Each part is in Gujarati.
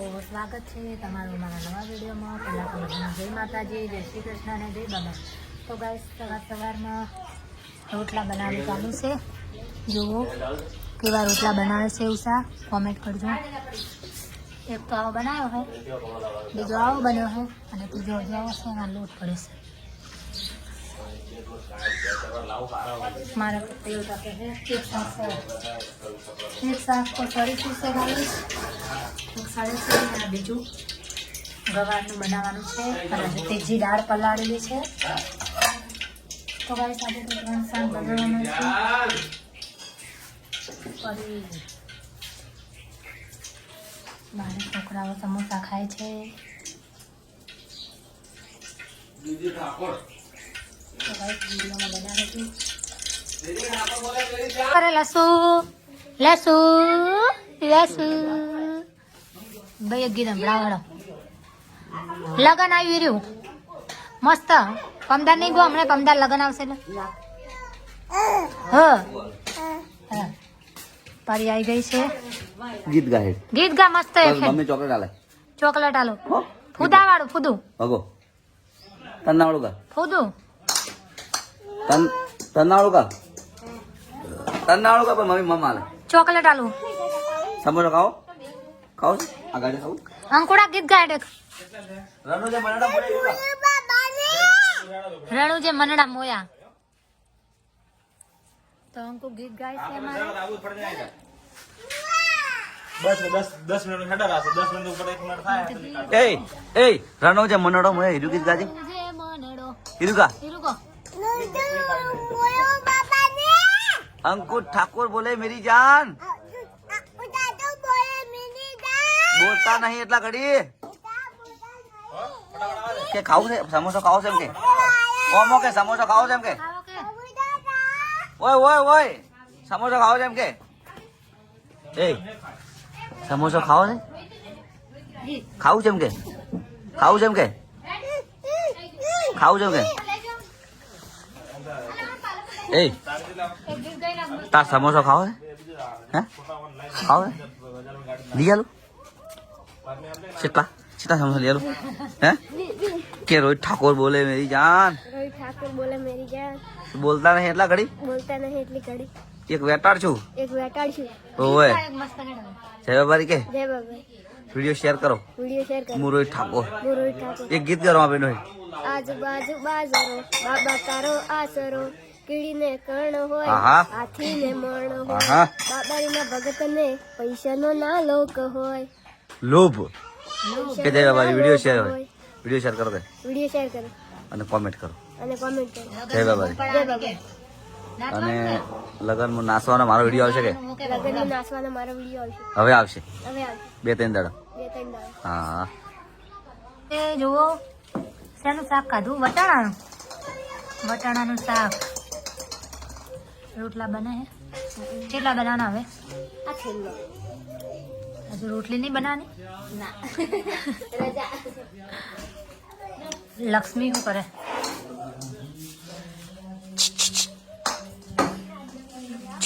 સ્વાગત છે તમારું મારા નવા વિડીયોમાં। પહેલાં તો બધાને જય માતાજી, જય શ્રી કૃષ્ણ અને જય બાબા। તો ગાઈસ સવારમાં રોટલા બનાવવાનું ચાલુ છે। જુઓ કેવા રોટલા બનાવે છે ઉષા, કોમેન્ટ કરજો। એક તો આવો બનાવ્યો है, બીજો આવો બન્યો है અને ત્રીજો હજી આવો છે, એમાં લોટ પડે છે। મારા तेल का है एक साथ को सड़ी से गाइस साड़ी से बीजू गवारનું બનાવવાનું છે અને તેજી દાળ પલાળેલી છે। તો ગાઈસ આજે તો ત્રણ શાક બનાવવાનું છે। ફરી મારા છોકરાઓ સમોસા ખાય છે। તો ગાઈસ વિડીયોમાં બનાવે છે અરે લસુ લસુ લસુ ભાઈ ગીત સંભળાવડો। લગન આવી રહ્યું મસ્ત, પમદાર નહીં ગયો હમણાં, પમદાર લગન આવશે એટલે પારી આવી ગઈ છે। ગીત ગાય, ગીત ગા મસ્ત મમ્મી ચોકલેટ આલે, ચોકલેટ આલો, ફૂદા વાળું ફૂદું ભગો તન્નાવાળું કા ફૂદું તન્નાવાળું કા તન્નાવાળું કા, પણ મમ્મી મમ્મા આલે ચોકલેટ આલું। સમોસા ખાઓ ખાઓ આ ગાડી ખાવું। અંકુડા ગીત ગાય દેખ, રણુ જે મનડા બોલે રણુ જે મનડા મોયા। તો અંકુ ગીત ગાય છે અમારે। બસ 10 મિનિટ હેડા રાસે 10 મિનિટ ઉપર 1 મિનિટ થાય। એ રણુ જે મનડો મોય હીરું ગીત ગાજે, જે મનડો હીરું કા હીરુકો अंकुर ठाकुर बोले मेरी जान, बोलता नहीं એટલા ઘડી કે ખાવું છે સમોસા ખાવો છે એમ કે ઓમો કે સમોસા ખાવો છે એમ કે ઓય ઓય ઓય સમોસા ખાવો છે એમ કે એ સમોસા ખાવો છે ખાવું છે એમ કે ખાવું છે એમ કે ખાવું છે એમ કે એ તાર સમોસા ખાવો છે હે ખાવો છે લઈ આલું चिता समोसा ले लो हैं के रोहित ठाकुर बोले मेरी जान, रोहित ठाकुर बोले मेरी जान, बोलता नहीं એટલા ઘડી, बोलता नहीं એટલી ઘડી, એક વેટાડ છું, એક વેટાડ છું। ઓય જય બાબારી કે જય બાબા, વિડિયો શેર કરો, વિડિયો શેર કરો। હું રોહિત ઠાકોર, હું રોહિત ઠાકોર, એક ગીત ગાવા આપેનો છે। આજુબાજુ બાજરો બાબા તારો આસરો, કીડીને કર્ણ હોય આહા હાથીને મર્ણ હોય, આહા બાબારીના ભગતને પૈસાનો ના લોક હોય, લોભ કે જય બાબારી વિડિયો શેર હોય, વિડિયો શેર કરો દે વિડિયો શેર કરો અને કોમેન્ટ કરો અને કોમેન્ટ કરો। જય બાબારી। જય બાબા। અને લગનમાં નાચવાનો મારો વિડિયો આવશે કે લગનમાં નાચવાનો મારો વિડિયો આવશે, હવે આવશે હવે આવશે 2-3 દાડા। 2-3 દાડા। હા એ જુઓ શેનું શાક ખાધું, વટાણાનું, વટાણાનું શાક। રોટલા બને હે, કેટલા બનાવવાના હવે? આ છેલ્લો હજુ રોટલી નહીં બનાવવાની ના રજા। લક્ષ્મી શું કરે?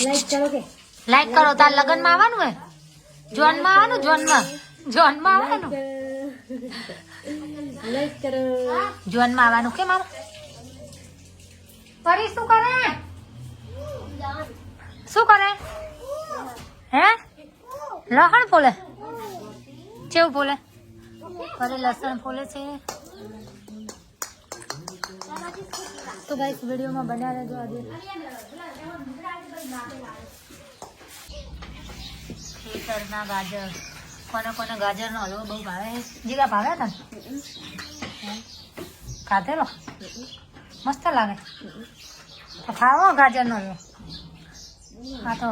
લાઈક કરો કે લાઈક કરો। તાર લગ્નમાં આવવાનું હે, જોનમાં આવવાનું, જોનમાં આવવાનું, લાઈક કરો। જોનમાં આવવાનું કે મારે પરી શું કરે? શું કરે હે? લસણ ફોલે, કેવું ફોલે? અરે લસણ ફોલે છે। તો ગાઈસ વિડીયોમાં બન્યા રહેજો। આજે ખેતરના ગાજર, કોને કોને ગાજરનો હલવો બહુ ભાવે? જીગા ભાવે તને? ખાધેલો મસ્ત લાગે તો ખાવો ગાજરનો હલવો। હા તો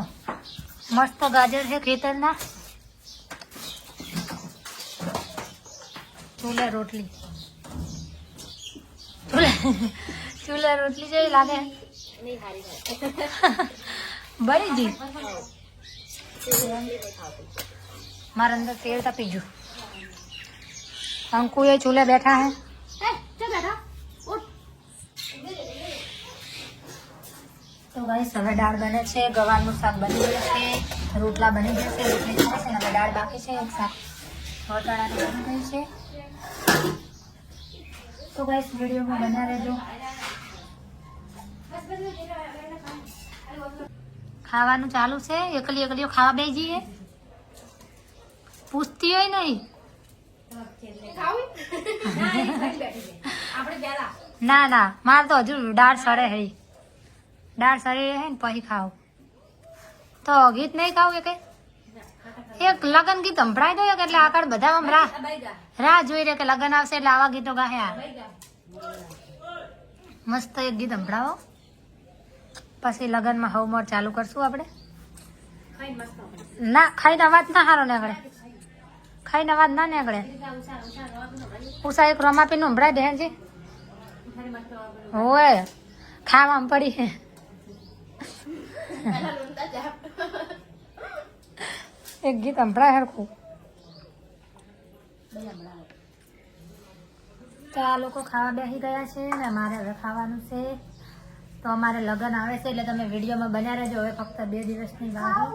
મસ્ત ગાજર છે ખેતરના। ચૂલે રોટલી, ચૂલે રોટલી જેવી લાગે બળી જી। મારા અંદર તેલ તપી ગયું। અંકુ એ ચૂલે બેઠા હે। તો ગાઈસ હવે દાળ બને છે, ગવારનું શાક બની ગયું છે, રોટલા બની જશે, રોટલી થશે અને દાળ બાકી છે, એક શાક વટાણાનું બની ગયું છે. તો ગાઈસ વિડીયોમાં બન્યા રહેજો. ખાવાનું ચાલુ છે. એકલી એકલીઓ ખાવા બેસી જઈએ. પૂછતી હોય નહીં. ના ના મારે તો હજુ દાળ સડે હે. દાળ સડે હે ને પછી ખાવ. તો ગીત નહીં ખાવું એ કઈ એક લગન ગીત સંભળાઈ દો એટલે આગળ બધા રાહ જોઈ રહે કે લગન આવશે એટલે આવા ગીતો ગાયા. મસ્ત એક ગીત સંભળાવો પછી લગનમાં હવમોર ચાલુ કરશું આપણે. ના ખાઈને અવાજ ના સારો નીકળે. ખાઈને અવાજ ના નીકળે. ઉષા એક રમાપીનું સંભળાય દે છે. હોય ખાવામાં પડી છે. એક ગીત સંભળાય હરખું. તો આ લોકો ખાવા બેસી ગયા છે ને અમારે હવે ખાવાનું છે. તો અમારે લગ્ન આવે છે એટલે તમે વિડીયોમાં બન્યા રહેજો. હવે ફક્ત 2 દિવસની વાર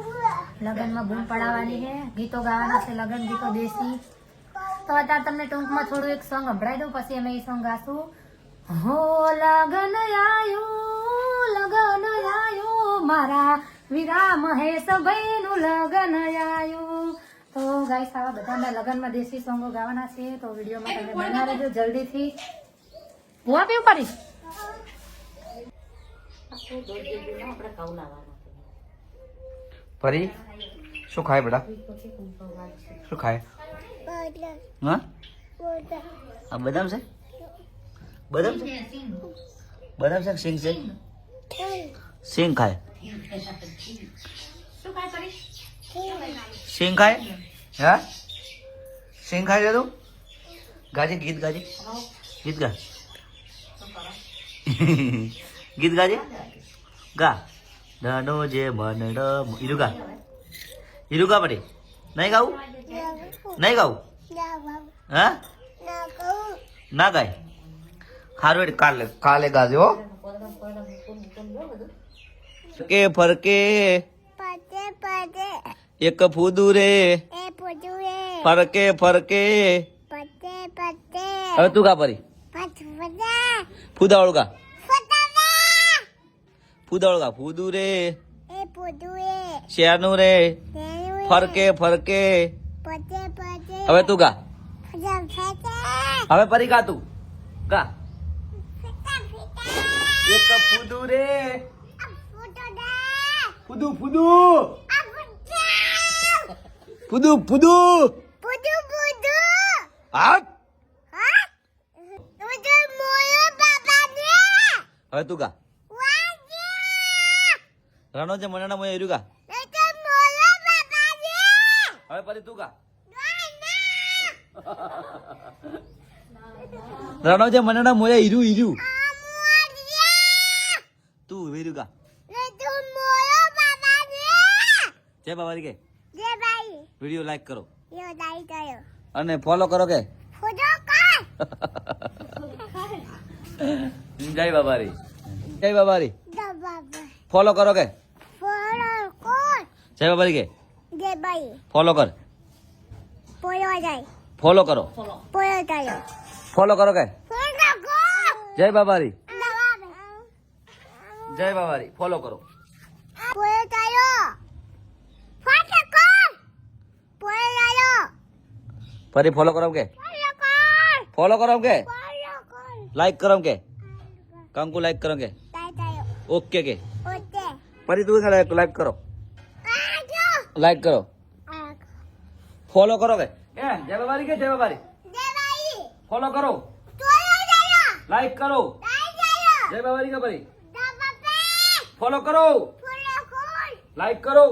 લગ્નમાં બૂમ પડાવવાની છે. ગીતો ગાવાના છે લગ્ન ગીતો દેશી. તો અત્યારે તમને ટૂંકમાં થોડું એક સોંગ સંભળાવી દઉં પછી અમે એ સોંગ ગાશું. હો લગન આયો મારા વીરા મહેશ ભાઈનું લગન આયું. તો ગાઈસ આવા બધા લગનમાં દેશી સોંગો ગાવાના છે. તો વિડીયોમાં તમે બન્યા રહેજો જલ્દીથી. ભૂવા પીવું કરી પરી શું ખાય બેટા? શું ખાય? હા આ બદામ છે? બદામ છે? બદામ છે સિંગ છે? સિંગ ખાય. સિંગ ખાય? હા સિંગ ખાય છે તું? ગાજે ગીત ગાજે. ગીત ગા. ગીત ગાજે. ગા નાનો જે મનડો ઈરુ ગા. ઈરુ ગા પડી. નહીં ગાવું? નહીં ગાવું? હા ના ગાય. હારું કાલે ગાજો. કે ફરકે એક ફૂદું રે ફરકે ફરકે. હવે તું ગા પરી. ફૂદાવળ ગા. ફૂદાવળ ગા. ફૂદું રે શેરનું રે ફરકે ફરકે. હવે તું ગા. હવે પરી ગા તું ગા. એક ફૂદું રે ફૂદું ફૂદું ફૂદું ફૂદું હાથ. હવે તું ગા. રણો જે મનાના મોય એર્યું ગા. હવે પરી તું ગા. રણો જે મનાના મોય ઈર્યું ઈર્યું. તું વેર્યું ગા. જય બાબારી કે વિડીયો લાઈક કરો અને ફોલો કરો કે. જય બાબારી. જય બાબારી ફોલો કરો કે. જય બાબારી કે ફોલો કર. ફોલો કરો. ફોલો કરો કે. જય બાબારી. જય બાબારી ફોલો કરો. ફરી ફોલો કરો કે. ફોલો કરો કે. લાઈક કરો કે. કંકુ લાઈક કરો કે. ઓકે કે. ફરી તું લાઈક કરો. લાઈક કરો. ફોલો કરો કે. જય બાબારી કે. જય બાબારી ફોલો કરો. લાઈક કરો. જય બાબારી કે. ફરી ફોલો કરો. લાઈક કરો.